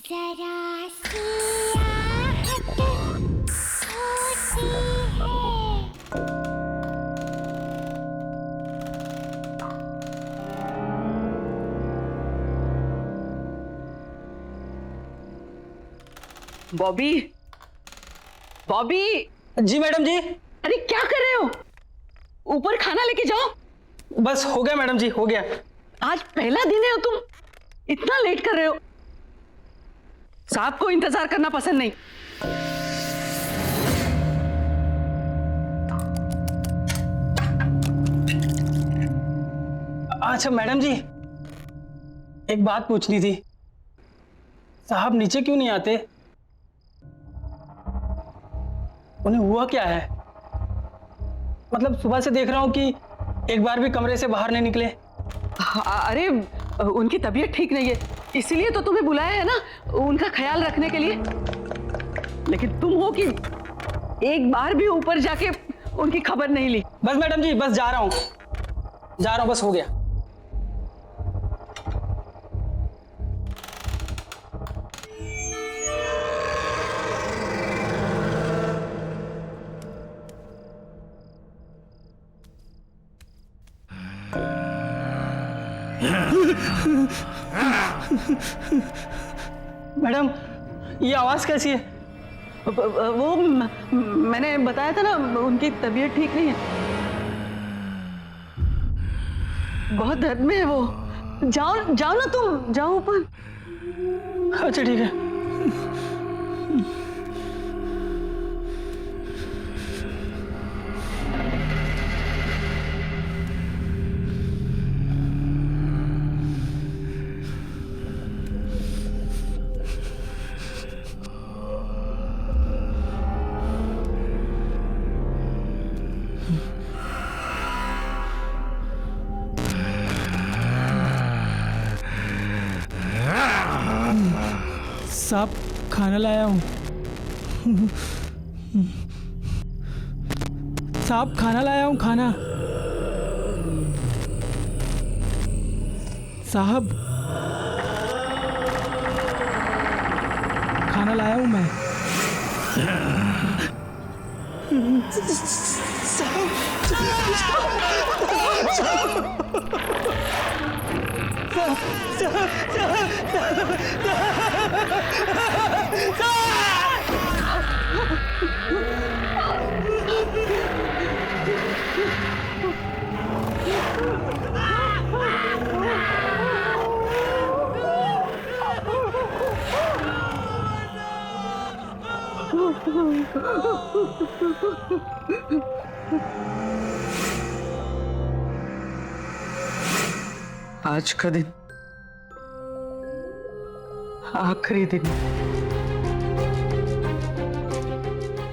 जरा सी आहट होती है। बॉबी, बॉबी। जी मैडम जी। अरे क्या कर रहे हो? ऊपर खाना लेके जाओ। बस हो गया मैडम जी, हो गया। आज पहला दिन है, तुम इतना लेट कर रहे हो। साहब को इंतजार करना पसंद नहीं। अच्छा मैडम जी, एक बात पूछनी थी। साहब नीचे क्यों नहीं आते? उन्हें हुआ क्या है? मतलब सुबह से देख रहा हूं कि एक बार भी कमरे से बाहर नहीं निकले। अरे उनकी तबीयत ठीक नहीं है, इसीलिए तो तुम्हें बुलाया है ना, उनका ख्याल रखने के लिए। लेकिन तुम हो कि एक बार भी ऊपर जाके उनकी खबर नहीं ली। बस मैडम जी, बस जा रहा हूं, बस हो गया। मैडम, ये आवाज कैसी है? वो मैंने बताया था ना, उनकी तबीयत ठीक नहीं है, बहुत दर्द में है वो। जाओ जाओ ना, तुम जाओ ऊपर। अच्छा ठीक है। साहब, खाना लाया हूँ। साहब, खाना लाया हूँ, खाना। साहब, खाना लाया हूँ मैं। आज का दिन आखिरी दिन,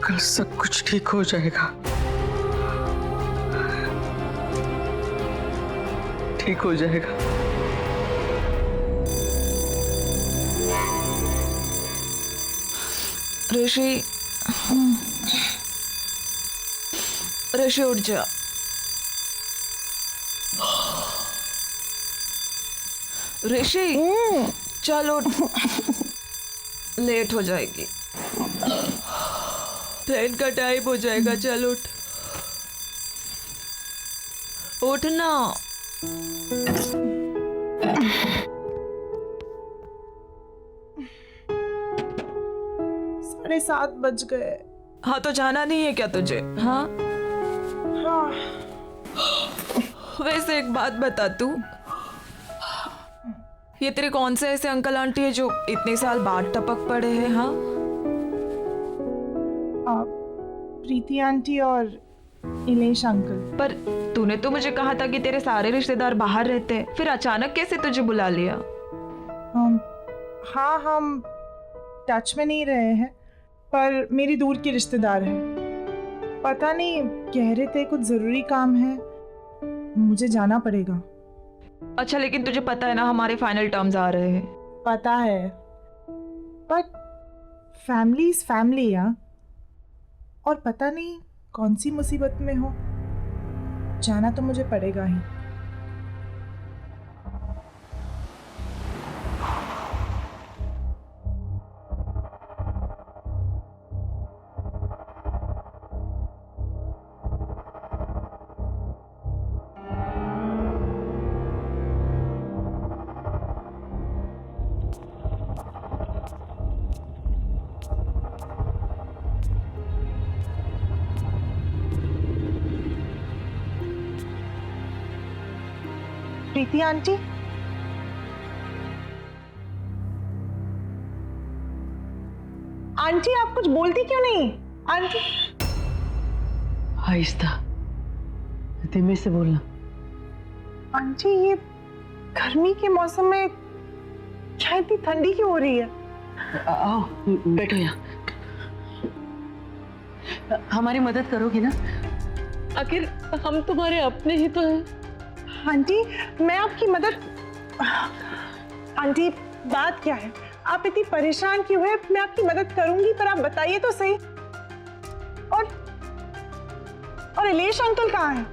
कल सब कुछ ठीक हो जाएगा, ठीक हो जाएगा। ऋषि, ऋषि उठ जा। ऋषि चल उठ, लेट हो जाएगी, ट्रेन का टाइम हो जाएगा। चल उठ, उठ ना। 7:30 बज गए। हाँ तो जाना नहीं है क्या तुझे? हाँ हाँ। वैसे एक बात बता, तू ये तेरे कौन से ऐसे अंकल आंटी है जो इतने साल बाद टपक पड़े हैं? हाँ, प्रीति आंटी और इलेश अंकल। पर तूने तो मुझे कहा था कि तेरे सारे रिश्तेदार बाहर रहते हैं, फिर अचानक कैसे तुझे बुला लिया? हाँ, हम टच में नहीं रहे हैं, पर मेरी दूर की रिश्तेदार है। पता नहीं, कह रहे थे कुछ जरूरी काम है, मुझे जाना पड़ेगा। अच्छा, लेकिन तुझे पता है ना हमारे फाइनल टर्म्स आ रहे हैं। पता है, पर फैमिली इज फैमिली यार। और पता नहीं कौन सी मुसीबत में हो, जाना तो मुझे पड़ेगा ही। प्रीति आंटी, आंटी आप कुछ बोलती क्यों नहीं? आंटी आहिस्ता, धीमे से बोलना। आंटी ये गर्मी के मौसम में क्या इतनी ठंडी क्यों हो रही है? आओ बैठो यहाँ। हमारी मदद करोगी ना? आखिर हम तुम्हारे अपने ही तो हैं। आंटी मैं आपकी मदद, आंटी बात क्या है? आप इतनी परेशान क्यों है? मैं आपकी मदद करूंगी, पर आप बताइए तो सही। और इलेश अंकल कहाँ हैं?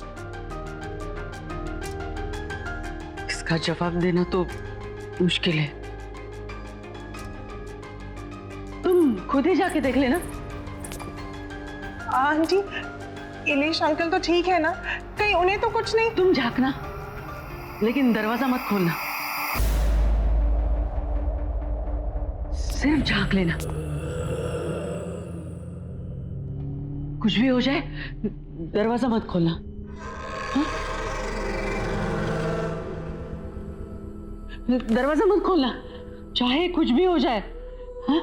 इसका जवाब देना तो मुश्किल है, तुम खुद ही जाके देख लेना। आंटी इलेश अंकल तो ठीक है ना? कहीं उन्हें तो कुछ नहीं? तुम झांकना, लेकिन दरवाजा मत खोलना, सिर्फ झांक लेना। कुछ भी हो जाए दरवाजा मत खोलना। हाँ? दरवाजा मत खोलना, चाहे कुछ भी हो जाए। हाँ?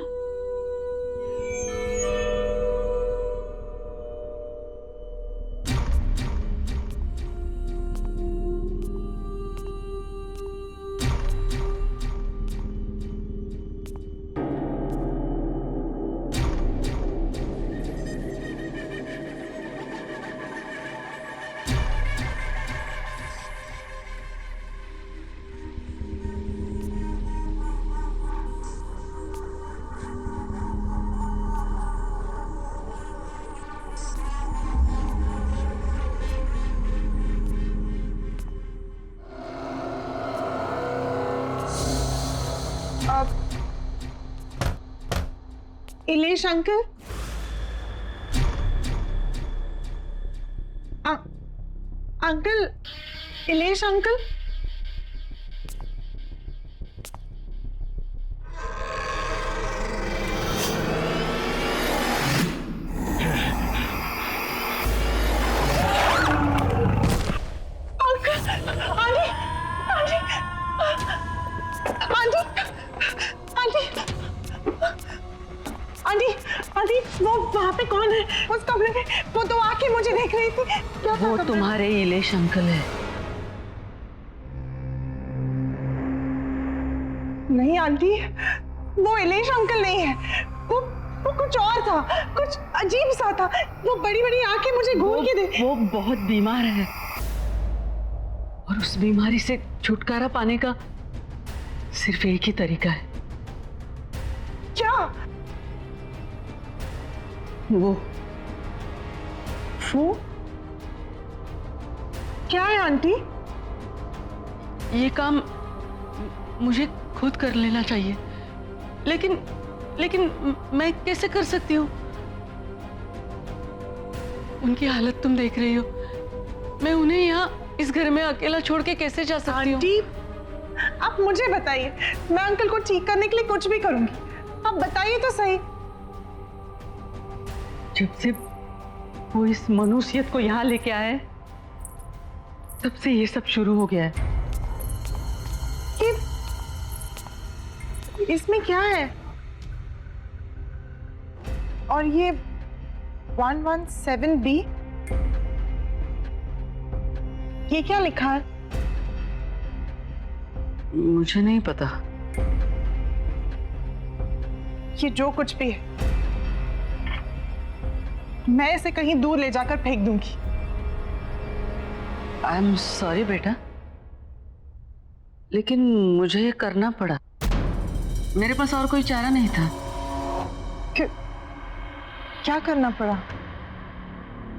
Ilesh uncle, uncle, Ilesh uncle, aunty वो वहाँ पे कौन है? उस कमरे में वो तो आके मुझे देख रही थी। क्या वो तुम्हारे इलेश अंकल है। नहीं आंटी, वो इलेश अंकल नहीं है, वो कुछ और था, कुछ अजीब सा था। वो बड़ी बड़ी आंखें मुझे घूर के दे। वो बहुत बीमार है और उस बीमारी से छुटकारा पाने का सिर्फ एक ही तरीका है। क्या? वो क्या है आंटी? ये काम मुझे खुद कर लेना चाहिए, लेकिन मैं कैसे कर सकती हूँ? उनकी हालत तुम देख रही हो, मैं उन्हें यहाँ इस घर में अकेला छोड़ के कैसे जा सकती हूँ? आंटी आप मुझे बताइए, मैं अंकल को ठीक करने के लिए कुछ भी करूंगी। आप बताइए तो सही। जब से वो इस मनुष्यत को यहाँ लेके आए, तब से ये सब शुरू हो गया है। इसमें क्या है? और ये 117B, ये क्या लिखा है? मुझे नहीं पता। ये जो कुछ भी है, मैं इसे कहीं दूर ले जाकर फेंक दूंगी। आई एम सॉरी बेटा, लेकिन मुझे ये करना पड़ा। मेरे पास और कोई चारा नहीं था। क्या करना पड़ा?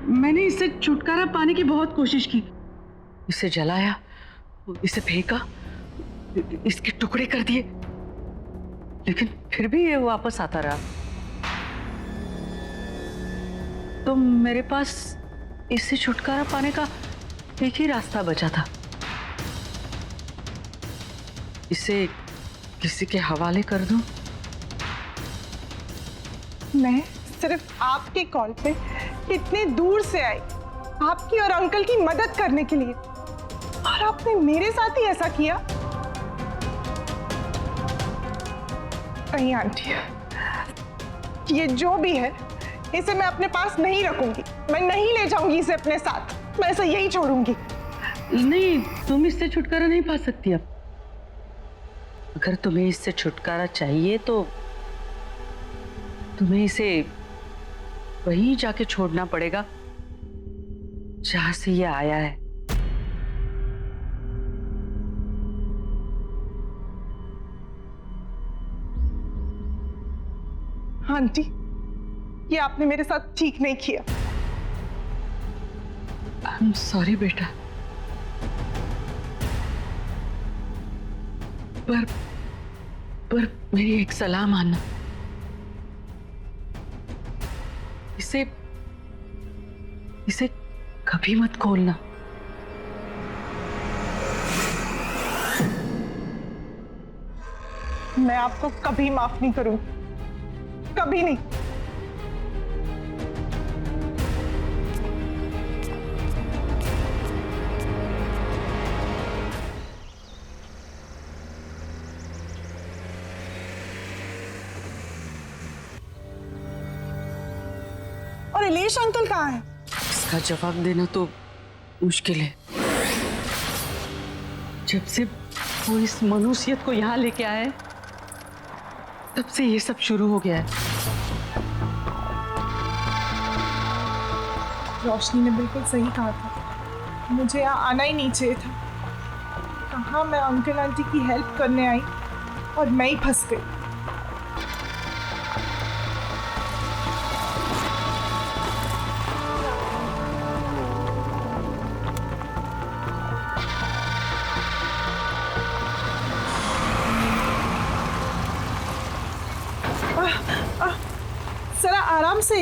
मैंने इससे छुटकारा पाने की बहुत कोशिश की, इसे जलाया, इसे फेंका, इसके टुकड़े कर दिए, लेकिन फिर भी ये वापस आता रहा। तो मेरे पास इससे छुटकारा पाने का एक ही रास्ता बचा था, इसे किसी के हवाले कर दूं। मैं सिर्फ आपके कॉल पे इतने दूर से आई, आपकी और अंकल की मदद करने के लिए, और आपने मेरे साथ ही ऐसा किया? नहीं आंटी, ये जो भी है इसे मैं अपने पास नहीं रखूंगी। मैं नहीं ले जाऊंगी इसे अपने साथ। मैं इसे यही छोड़ूंगी। नहीं, तुम इससे छुटकारा नहीं पा सकती अब। अगर तुम्हें इससे छुटकारा चाहिए तो तुम्हें इसे वहीं जाके छोड़ना पड़ेगा जहां से ये आया है। आंटी, ये आपने मेरे साथ ठीक नहीं किया। आई एम सॉरी बेटा, पर मेरी एक सलाह मानना, इसे कभी मत खोलना। मैं आपको कभी माफ नहीं करूंगी, कभी नहीं। और इलेश अंकल कहाँ है? इसका जवाब देना तो मुश्किल है। जब से वो इस मनुष्यत को यहाँ लेके आए तब से ये सब शुरू हो गया है। रोशनी ने बिल्कुल सही कहा था, मुझे यहाँ आना ही नहीं चाहिए था। कहाँ मैं अंकल आंटी की हेल्प करने आई और मैं ही फंस गई। जरा आराम से।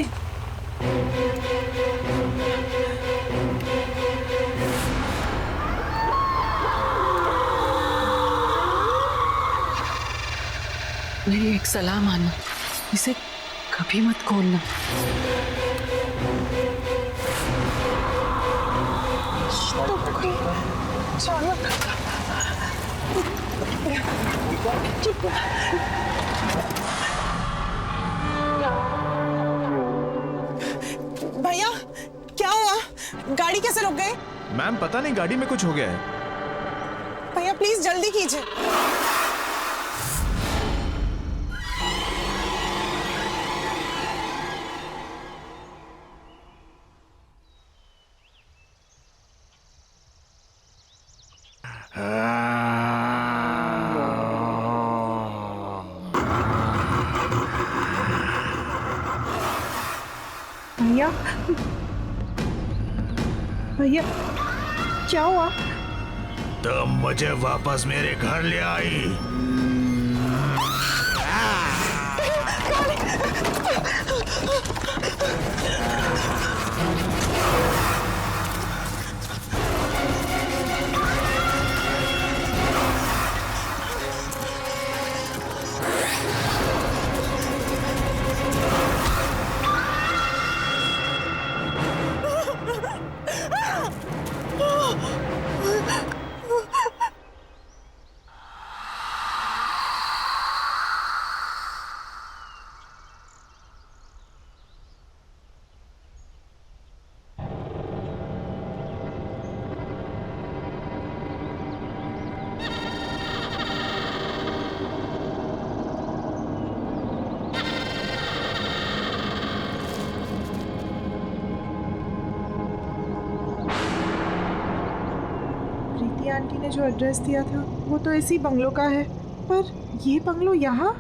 मेरी एक सलाह मानना, इसे कभी मत खोलना। तो कोई अचानक भैया, क्या हुआ? गाड़ी कैसे रुक गई? मैम पता नहीं, गाड़ी में कुछ हो गया है। भैया प्लीज जल्दी कीजिए। भैया, भैया क्या हुआ? तुम मुझे वापस मेरे घर ले आई। प्रीति आंटी ने जो एड्रेस दिया था वो तो इसी बंगलो का है, पर ये बंगलो यहाँ?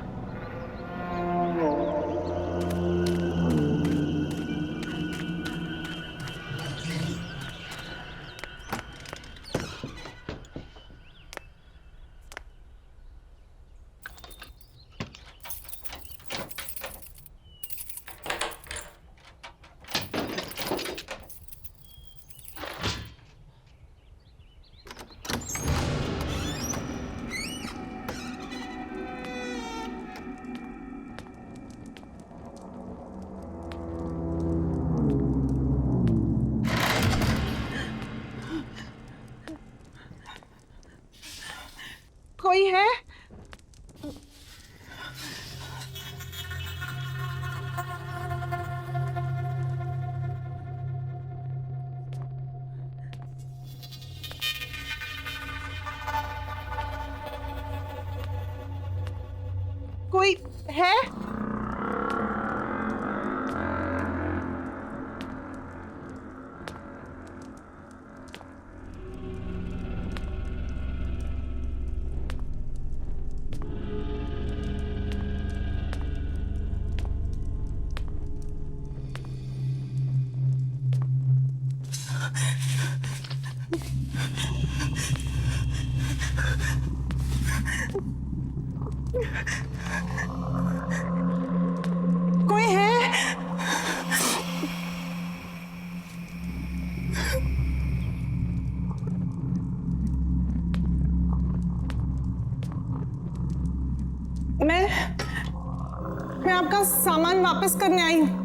मैं आपका सामान वापस करने आई हूँ।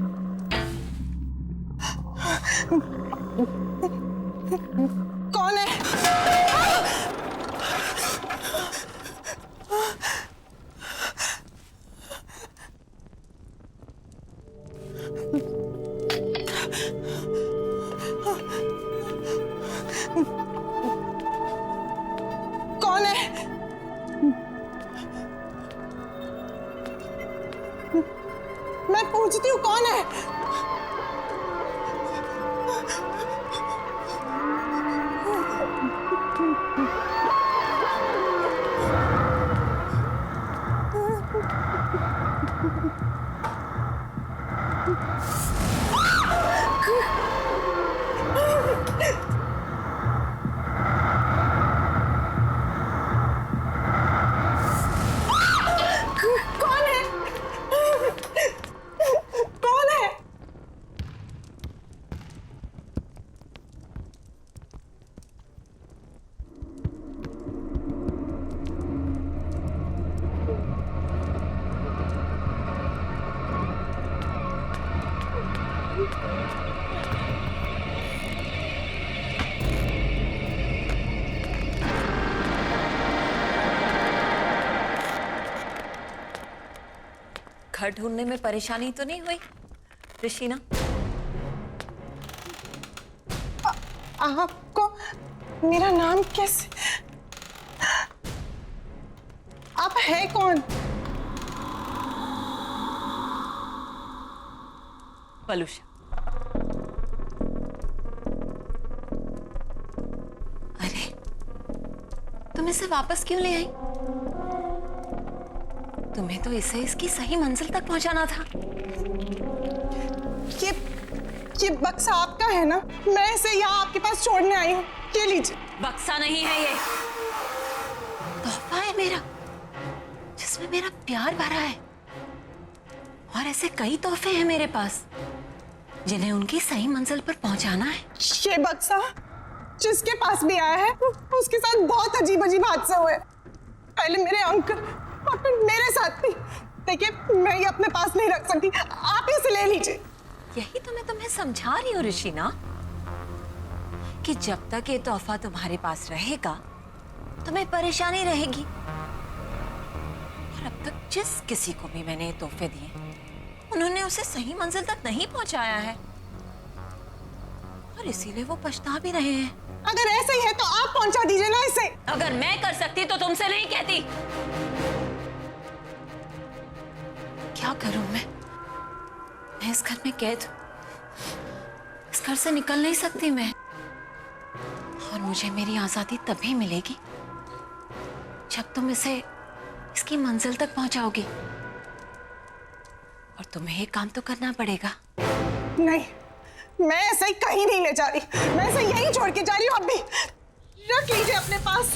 कौन है? कौन है? मैं पूछती हूँ कौन है? कौन है? कौन है? घर ढूंढने में परेशानी तो नहीं हुई ऋषिना? आपको मेरा नाम कैसे? आप है कौन? पलूषा। अरे तुम इसे वापस क्यों ले आई? तुम्हें तो इसे इसकी सही मंजिल तक पहुंचाना था। ये बक्सा आपका है ना? मैं इसे यहाँ आपके पास छोड़ने आई हूँ। ये लीजिए। बक्सा नहीं है ये, तोहफा है मेरा, जिसमें मेरा प्यार भरा है। और ऐसे कई तोहफे हैं मेरे पास जिन्हें उनकी सही मंजिल पर पहुंचाना है। ये बक्सा जिसके पास भी आया है उसके साथ बहुत अजीब अजीब हादसे हुए। पहले मेरे अंकल और फिर मेरे साथ भी। देखिए मैं ये अपने पास नहीं रख सकती, आप इसे ले लीजिए। यही तो मैं तुम्हें समझा रही हूँ ऋषिना, कि जब तक ये तोहफा तुम्हारे पास रहेगा तुम्हें परेशानी रहेगी। और अब तक जिस किसी को भी मैंने ये तोहफे दिए उन्होंने उसे सही मंजिल तक नहीं पहुंचाया है, और इसीलिए वो पछता भी रहे हैं। अगर ऐसा ही है तो आप पहुंचा दीजिए ना इसे। अगर मैं कर सकती तो तुमसे नहीं कहती। क्या करूं मैं इस घर में कैद हूं। इस घर से निकल नहीं सकती मैं, और मुझे मेरी आजादी तभी मिलेगी जब तुम इसे इसकी मंजिल तक पहुंचाओगी। और तुम्हें एक काम तो करना पड़ेगा। नहीं, मैं ऐसे ही कहीं नहीं ले जा रही। मैं इसे यहीं छोड़ के जा रही हूँ। अब भी रख लीजिए अपने पास।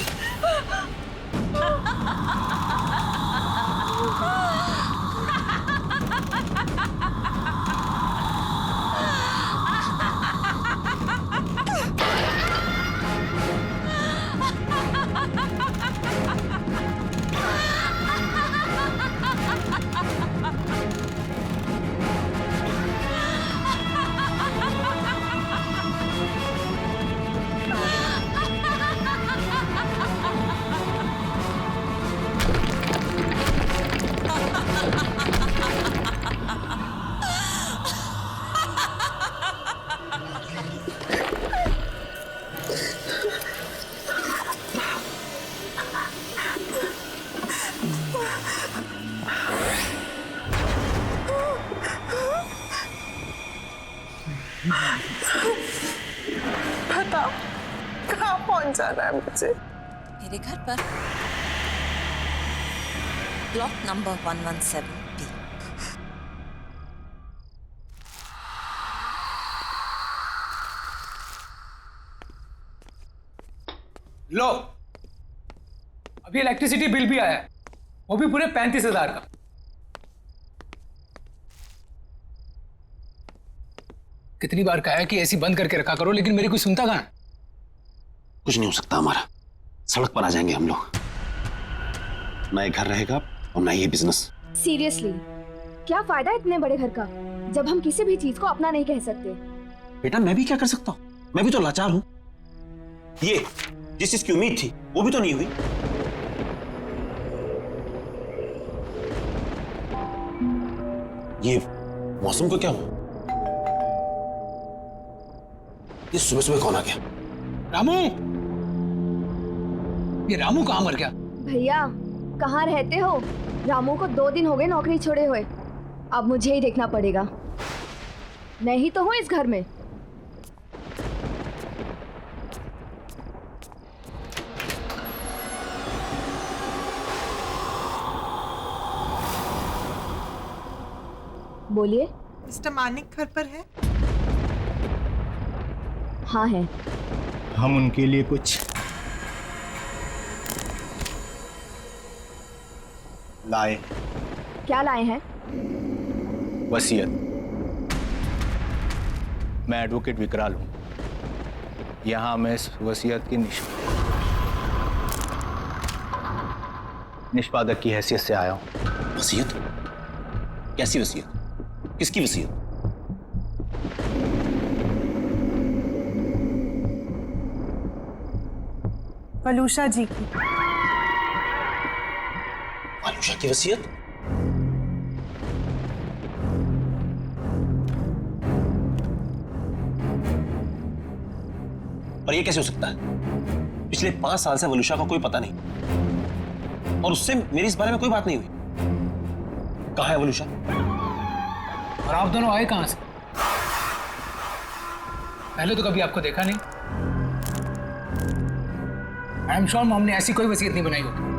बताओ कहाँ पहुंच जाना है मुझे? मेरे घर पर, ब्लॉक नंबर 117B। लो, अभी इलेक्ट्रिसिटी बिल भी आया है, वो भी पूरे 35,000 का। कितनी बार कहा है कि एसी बंद करके रखा करो, लेकिन मेरी कोई सुनता कहाँ है? कुछ नहीं हो सकता हमारा, सड़क पर आ जाएंगे हम लोग। ना ये घर रहेगा और ना ये बिजनेस। सीरियसली क्या फायदा इतने बड़े घर का जब हम किसी भी चीज को अपना नहीं कह सकते। बेटा मैं भी क्या कर सकता हूँ, मैं भी तो लाचार हूँ। ये जिस चीज की उम्मीद थी वो भी तो नहीं हुई। ये मौसम को क्या हुआ? ये सुबह सुबह कौन आ गया? रामू, ये रामू कहाँ मर गया? भैया कहाँ रहते हो? रामू को 2 दिन हो गए नौकरी छोड़े हुए। अब मुझे ही देखना पड़ेगा। मैं ही तो हूँ इस घर में। बोलिए। मिस्टर मानिक घर पर है? हाँ है। हम उनके लिए कुछ लाए। क्या लाए हैं? वसीयत। मैं एडवोकेट विकराल हूं। यहां मैं इस वसीयत की निष्पादक की हैसियत से आया हूं। वसीयत? कैसी वसीयत? किसकी वसीयत? वलूषा जी की। वलूषा की वसीयत? और ये कैसे हो सकता है? पिछले 5 साल से वलूषा का कोई पता नहीं और उससे मेरी इस बारे में कोई बात नहीं हुई। कहाँ है वलूषा? और आप दोनों आए कहां से? पहले तो कभी आपको देखा नहीं। आई एम श्योर मॉम ने ऐसी कोई वसीयत नहीं बनाई होगी।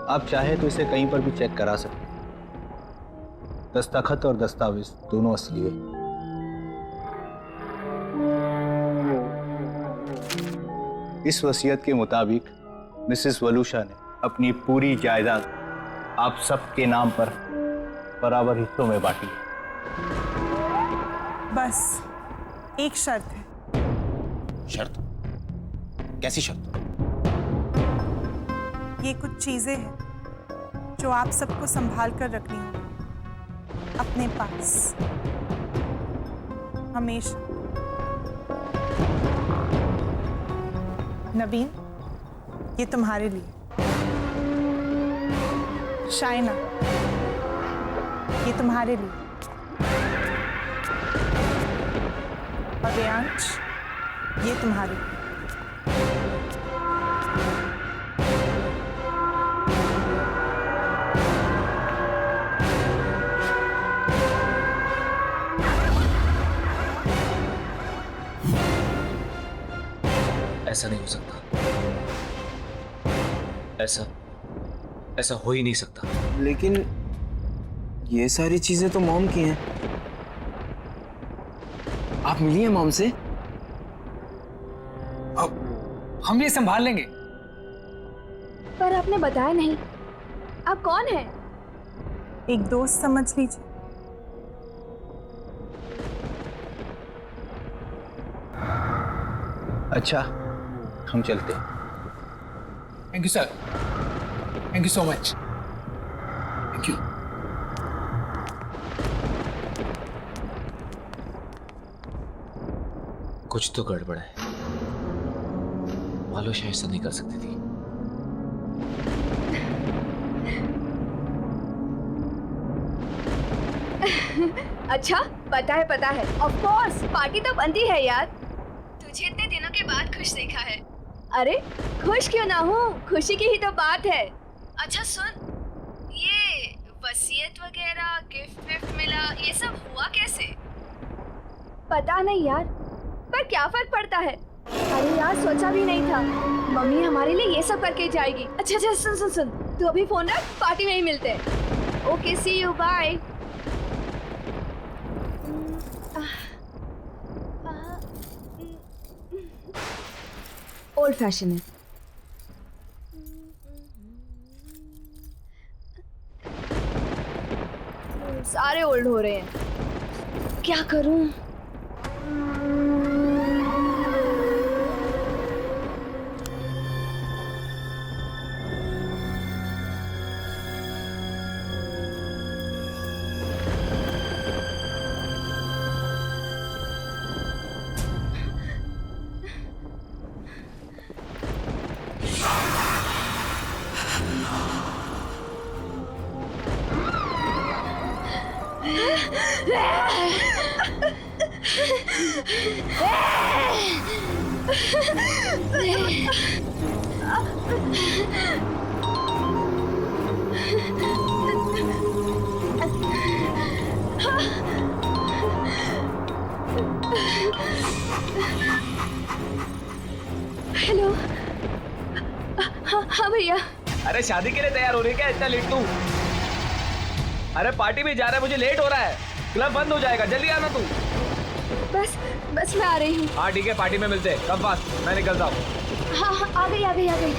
आप चाहे तो इसे कहीं पर भी चेक करा सकते हैं। दस्तखत और दस्तावेज दोनों असली है। इस वसीयत के मुताबिक मिसेस वलूषा ने अपनी पूरी जायदाद आप सबके नाम पर बराबर हिस्सों में बांटी है। बस एक शर्त है। शर्त? कैसी शर्त? ये कुछ चीजें हैं जो आप सबको संभाल कर रखनी होगी अपने पास हमेशा। नवीन, ये तुम्हारे लिए। शाइना, ये तुम्हारे लिए। और रेयांश, ये तुम्हारे लिए। ऐसा नहीं हो सकता। ऐसा हो ही नहीं सकता। लेकिन ये सारी चीजें तो मॉम की हैं। आप मिली हैं मॉम से? अब हम ये संभाल लेंगे। पर आपने बताया नहीं। आप कौन हैं? एक दोस्त समझ लीजिए। अच्छा, हम चलते हैं। Thank you sir. Thank you so much. Thank you. कुछ तो गड़बड़ है। वलूषा ऐसा नहीं कर सकती थी। अच्छा, पता है। ऑफ कोर्स पार्टी तो बनती है यार। तुझे इतने दिनों के बाद खुश देखा है। अरे खुश क्यों ना हूँ, खुशी की ही तो बात है। अच्छा सुन, ये वसीयत वगैरह गिफ्ट विफ्ट मिला, ये सब हुआ कैसे? पता नहीं यार, पर क्या फर्क पड़ता है। अरे यार सोचा भी नहीं था मम्मी हमारे लिए ये सब करके जाएगी। अच्छा सुन, तू अभी फोन रख, पार्टी में ही मिलते हैं। Okay see you, bye. Old fashion है। सारे ओल्ड हो रहे हैं, क्या करूं? हेलो। हाँ भैया। अरे शादी के लिए तैयार हो रही है क्या इतना लेट तू? अरे पार्टी में जा रहा है, मुझे लेट हो रहा है, क्लब बंद हो जाएगा, जल्दी आना तू। बस मैं आ रही हूँ। हाँ ठीक है, पार्टी में मिलते हैं, कम फास्ट, मैं निकलता हूँ। हाँ आ गई।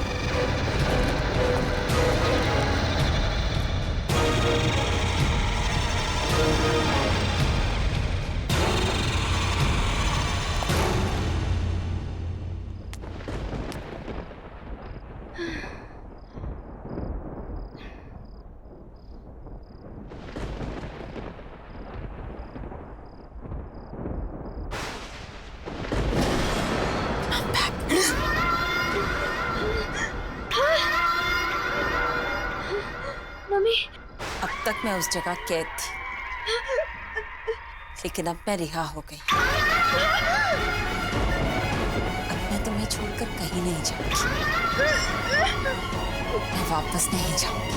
मम्मी। अब तक मैं उस जगह कैद थी, लेकिन अब मैं रिहा हो गई। अब मैं तुम्हें छोड़कर कहीं नहीं जाऊंगी, मैं वापस नहीं जाऊंगी।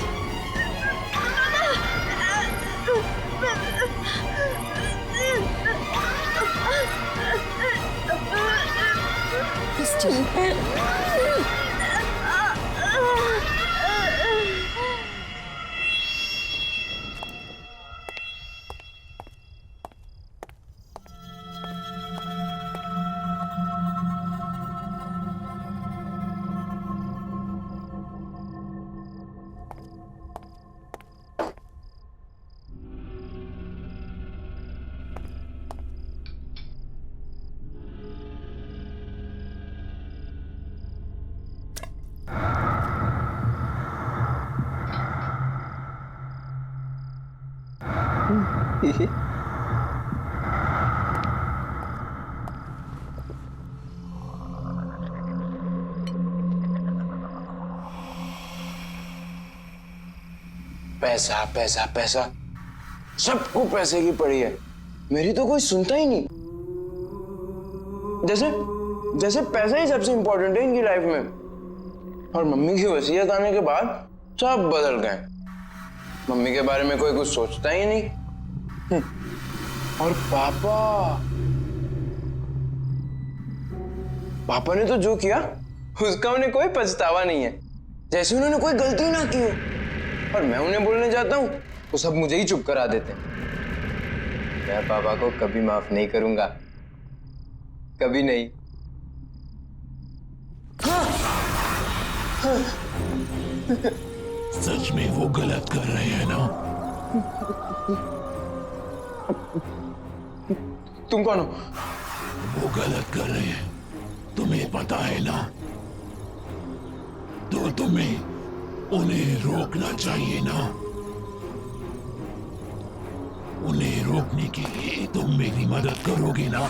पैसा पैसा पैसा, सबको पैसे की पड़ी है, मेरी तो कोई सुनता ही नहीं। जैसे जैसे पैसा ही सबसे इंपॉर्टेंट है इनकी लाइफ में। और मम्मी की वसीयत आने के बाद सब बदल गए। मम्मी के बारे में कोई कुछ सोचता ही नहीं। और पापा ने तो जो किया उसका उन्हें कोई पछतावा नहीं है, जैसे उन्होंने कोई गलती ना की हो। और मैं उन्हें बोलने जाता हूँ तो सब मुझे ही चुप करा देते हैं। मैं पापा को कभी माफ नहीं करूंगा, कभी नहीं। सच में वो गलत कर रहे हैं ना? तुम कौन हो? वो गलत कर रहे हैं, तुम्हें पता है ना? तो तुम्हें उन्हें रोकना चाहिए ना? उन्हें रोकने के लिए तुम मेरी मदद करोगे ना?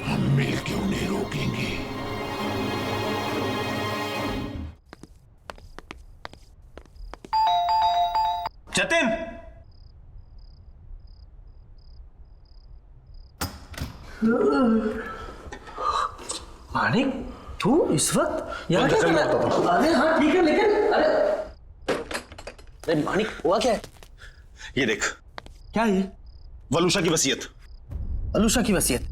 हम मिलकर उन्हें रोकेंगे। जतिन! मानिक, तू इस वक्त यहाँ क्या कर रहा है? अरे हाँ ठीक है, लेकिन अरे मानिक, हुआ क्या है? ये देख। क्या ये? वलूशा की वसीयत। वलूशा की वसीयत?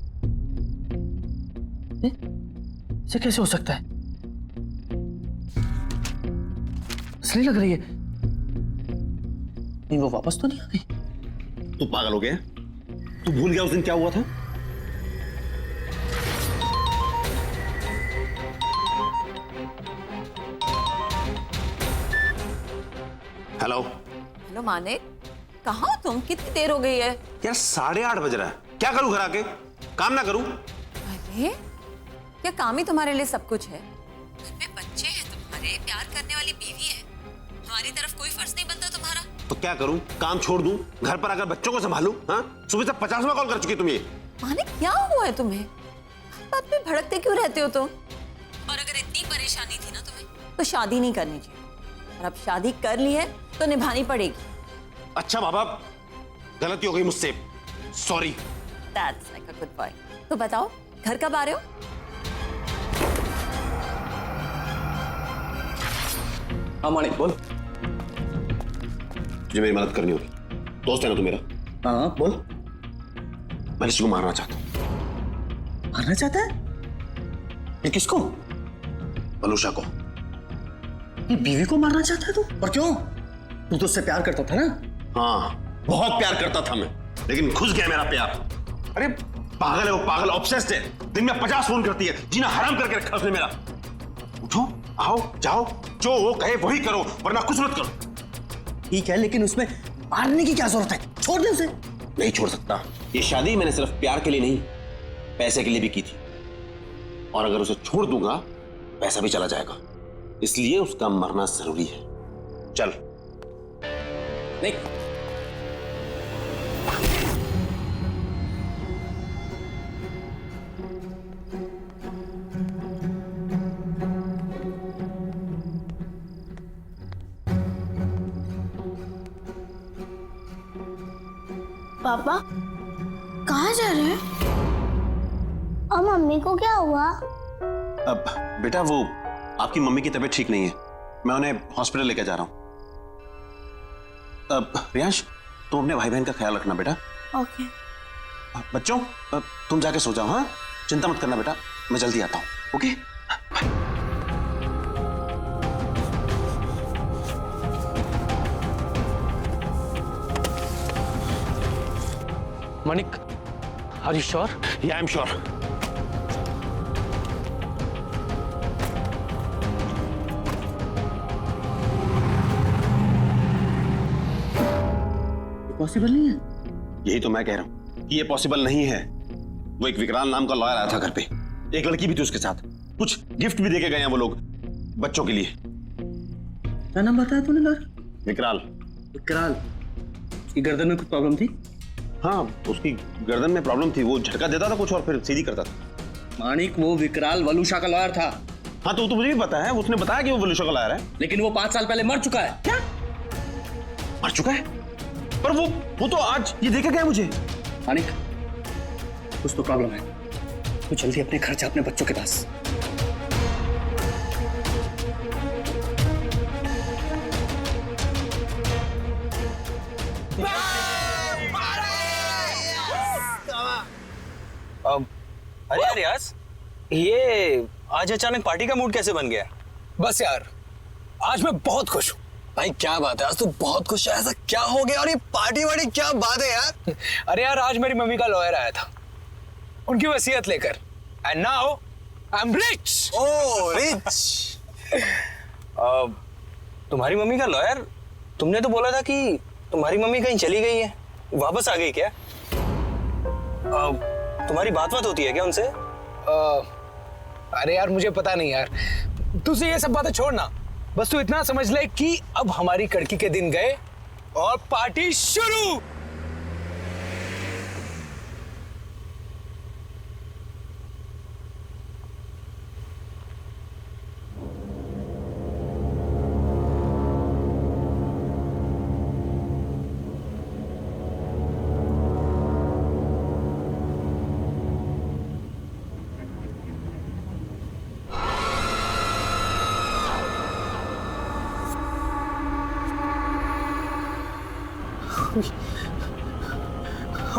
ये कैसे हो सकता है? असली लग रही है। नहीं, वो वापस तो नहीं आ गई? तू पागल हो गया? तू भूल गया उस दिन क्या हुआ था? हेलो हेलो मानिक, कहाँ हो तुम? कितनी देर हो गई है? यार 8:30 बज रहा है, क्या करूं घर आके? काम ना करूं? अरे क्या काम ही तुम्हारे लिए सब कुछ है? घर में बच्चे हैं तुम्हारे, प्यार करने वाली बीवी है, हमारी तरफ कोई फर्ज नहीं बनता तुम्हारा? तो क्या करूं? काम छोड़ दूं, घर पर आकर बच्चों को संभालूं? हाँ, सुबह से 50वां कॉल कर चुकी तुम ये। मानिक क्या हुआ है तुम्हें? बात में भड़कते क्यों रहते हो तुम? और अगर इतनी परेशानी थी ना तुम्हें तो शादी नहीं करनी चाहिए, और अब शादी कर ली है तो निभानी पड़ेगी। अच्छा बाबा, गलती हो गई मुझसे, sorry. That's like a good boy। तो बताओ घर कब आ रहे हो? हाँ मानिक बोल। मुझे मेरी मदद करनी होगी, दोस्त है ना तू मेरा। हाँ बोल। मैं ऋषि को मारना चाहता हूँ। मारना चाहता है? ये किसको? वलूषा को। ये बीवी को मारना चाहता है तू? और क्यों? तू तो उससे प्यार करता था ना? हाँ बहुत प्यार करता था मैं, लेकिन घुस गया मेरा प्यार। अरे पागल है वो, पागल, ऑब्सेस्ड है। दिन में 50 फोन करती है, जीना हराम करके रखा उसने मेरा। उठो, आओ, जाओ, जो वो कहे वही करो, वरना कुछ मत करो। ठीक है, लेकिन उसमें मारने की क्या जरूरत है? छोड़ दे उसे। नहीं छोड़ सकता। ये शादी मैंने सिर्फ प्यार के लिए नहीं, पैसे के लिए भी की थी, और अगर उसे छोड़ दूंगा पैसा भी चला जाएगा, इसलिए उसका मरना जरूरी है। चल। नहीं। पापा कहाँ जा रहे हैं? और मम्मी को क्या हुआ? अब बेटा वो आपकी मम्मी की तबीयत ठीक नहीं है, मैं उन्हें हॉस्पिटल लेकर जा रहा हूँ। अब प्रियांश तुम अपने भाई बहन का ख्याल रखना बेटा। ओके। बच्चों तुम जाके सो जाओ। हाँ चिंता मत करना बेटा, मैं जल्दी आता हूँ। Okay Manik, are you sure? Yeah, I'm sure. Possible नहीं है। यही तो मैं कह रहा हूँ कि ये पॉसिबल नहीं है। वो एक विकराल नाम का लॉयर आया था घर पे, एक लड़की भी थी उसके साथ, कुछ गिफ्ट भी देके गए हैं वो लोग बच्चों के लिए। क्या नाम बताया तूने लॉयर? विकराल। विकराल? उसकी गर्दन में कुछ प्रॉब्लम थी? हाँ उसकी गर्दन में प्रॉब्लम थी, वो झटका देता था कुछ और फिर सीधी करता था। मानिक वो विकराल वलूषा का लॉयर था। हाँ तो मुझे भी पता है, उसने बताया कि वो वलूषा का लॉयर है। लेकिन वो 5 साल पहले मर चुका है। क्या? मर चुका है? पर वो तो आज ये देखा गया मुझे। मानिक कुछ तो प्रॉब्लम है, तो जल्दी अपने घर जा, अपने बच्चों के पास। अरे यार रियाज, ये आज अचानक पार्टी का मूड कैसे बन गया? बस यार आज मैं बहुत खुश हूँ। भाई क्या बात है, आज तो बहुत खुश है। ऐसा क्या हो गया? और ये पार्टी वार्टी क्या बात है यार? अरे यार आज मेरी मम्मी का लॉयर आया था उनकी वसीयत लेकर, and now I am rich. Oh rich. तुम्हारी मम्मी का लॉयर? तुमने तो बोला था कि तुम्हारी मम्मी कहीं चली गई है, वापस आ गई क्या? तुम्हारी बात होती है क्या उनसे? अरे यार मुझे पता नहीं यार, तुझे ये सब बातें छोड़ना, बस तू इतना समझ ले कि अब हमारी कड़की के दिन गए और पार्टी शुरू।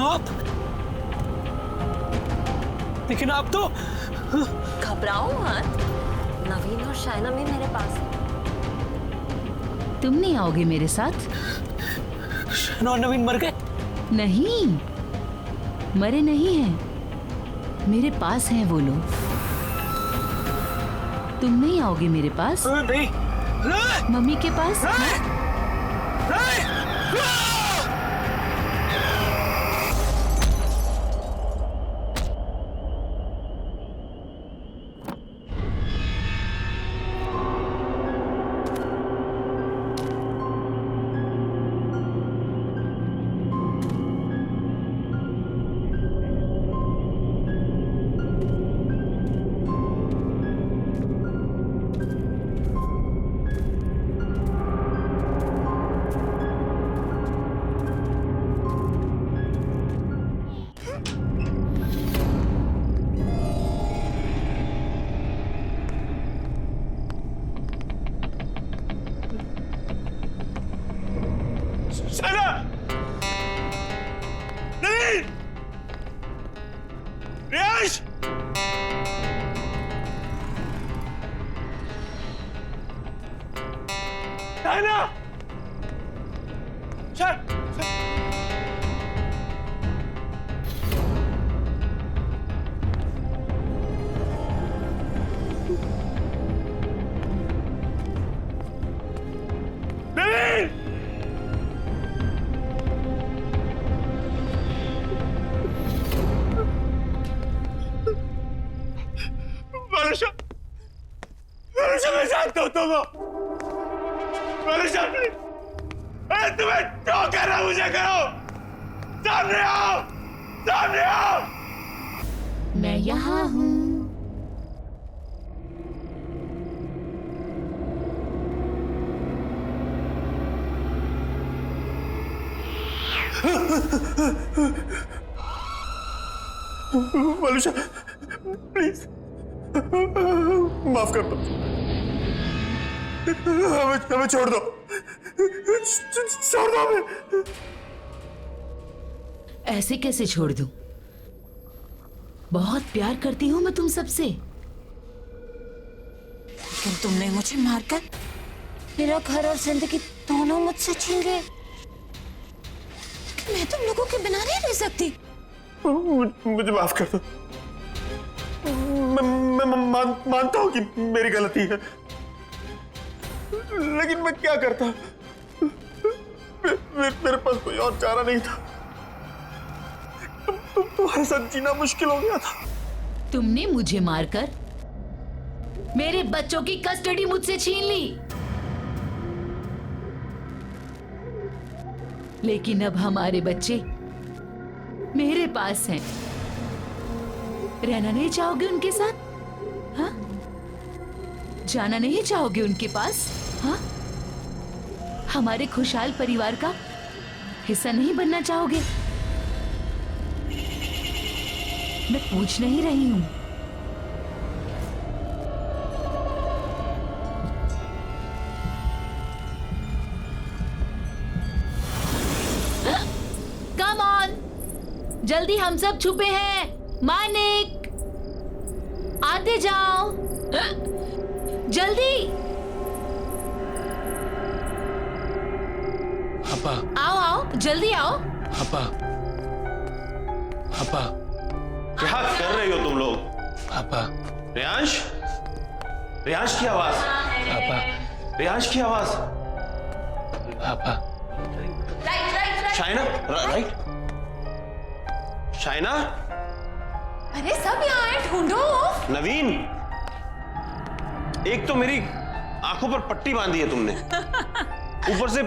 आप लेकिन आप तो घबराओ मत, नवीन और शायना भी मेरे पास है। तुम नहीं आओगे मेरे साथ? शायना और नवीन मर गए? नहीं, मरे नहीं हैं, मेरे पास हैं वो लोग। तुम नहीं आओगे मेरे पास? नहीं। मम्मी के पास? शायना! नहीं! रियाश! शायना! नहीं! वरुषा! वरुषा, मैं जानता हूं तुमको! वरुषा, प्लीज! अरे तुम्हें जो करना मुझे करो! सामने आओ! सामने आओ! मैं यहाँ हूँ। वरुषा, प्लीज माफ कर दो, हमें छोड़ दो, छोड़ दो हमें। ऐसे कैसे छोड़ दूं? बहुत प्यार करती हूँ मैं तुम सबसे। लेकिन तुमने मुझे मारकर मेरा घर और जिंदगी दोनों मुझसे छीन गए। मैं तुम लोगों के बिना नहीं रह सकती। मुझे माफ कर दो। मैं मानता हूँ कि मेरी गलती है, लेकिन मैं क्या करता? मेरे पास कोई और चारा नहीं था। तुम्हारे साथ जीना मुश्किल हो गया था। तुमने मुझे मारकर मेरे बच्चों की कस्टडी मुझसे छीन ली, लेकिन अब हमारे बच्चे मेरे पास हैं। रहना नहीं चाहोगे उनके साथ? हाँ? जाना नहीं चाहोगे उनके पास? हाँ? हमारे खुशहाल परिवार का हिस्सा नहीं बनना चाहोगे? मैं पूछ नहीं रही हूं। कम ऑन, जल्दी, हम सब छुपे हैं। मानिक, आते जाओ, जल्दी हपा, आओ आओ, जल्दी आओ। हपा, हपा, क्या कर रही हो तुम लोग? हपा, रियांश? रियांश की आवाज? हपा, रियांश की आवाज? हपा, शाइना, राइट? शाइना? अरे सब यहाँ है, ढूंढो। नवीन, एक तो मेरी आंखों पर पट्टी बांधी है तुमने, ऊपर से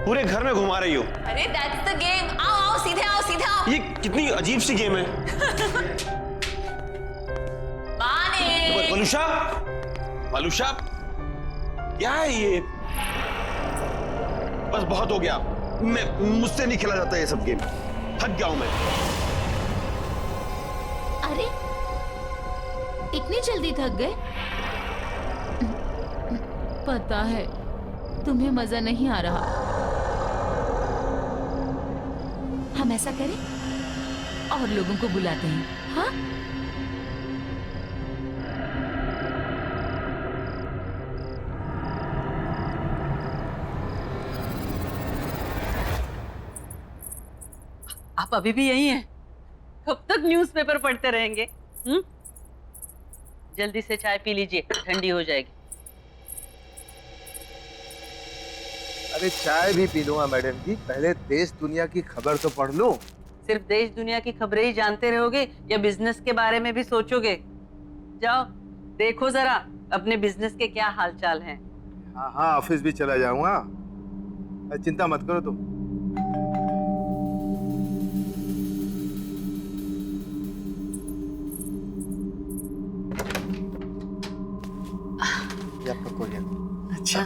पूरे घर में घुमा रही हो। अरे दैट्स द गेम। आओ आओ, सीधे आओ, सीधे आओ। ये कितनी अजीब सी गेम है। वलुषा, वलुषा, क्या है ये? बस बहुत हो गया, मुझसे नहीं खेला जाता ये सब गेम, थक गया हूं मैं। अरे इतनी जल्दी थक गए? पता है तुम्हें मजा नहीं आ रहा। हम ऐसा करें, और लोगों को बुलाते हैं। हाँ, आप अभी भी यही हैं? कब तक न्यूज़पेपर पढ़ते रहेंगे? जल्दी से चाय पी लीजिए, ठंडी हो जाएगी। अरे चाय भी पी लूंगा मैडम जी, पहले देश दुनिया की खबर तो पढ़ लूं। सिर्फ देश दुनिया की खबरें ही जानते रहोगे या बिजनेस के बारे में भी सोचोगे? जाओ देखो जरा अपने बिजनेस के क्या हालचाल हैं। हाँ हाँ, ऑफिस भी चला जाऊंगा, चिंता मत करो तुम। अच्छा,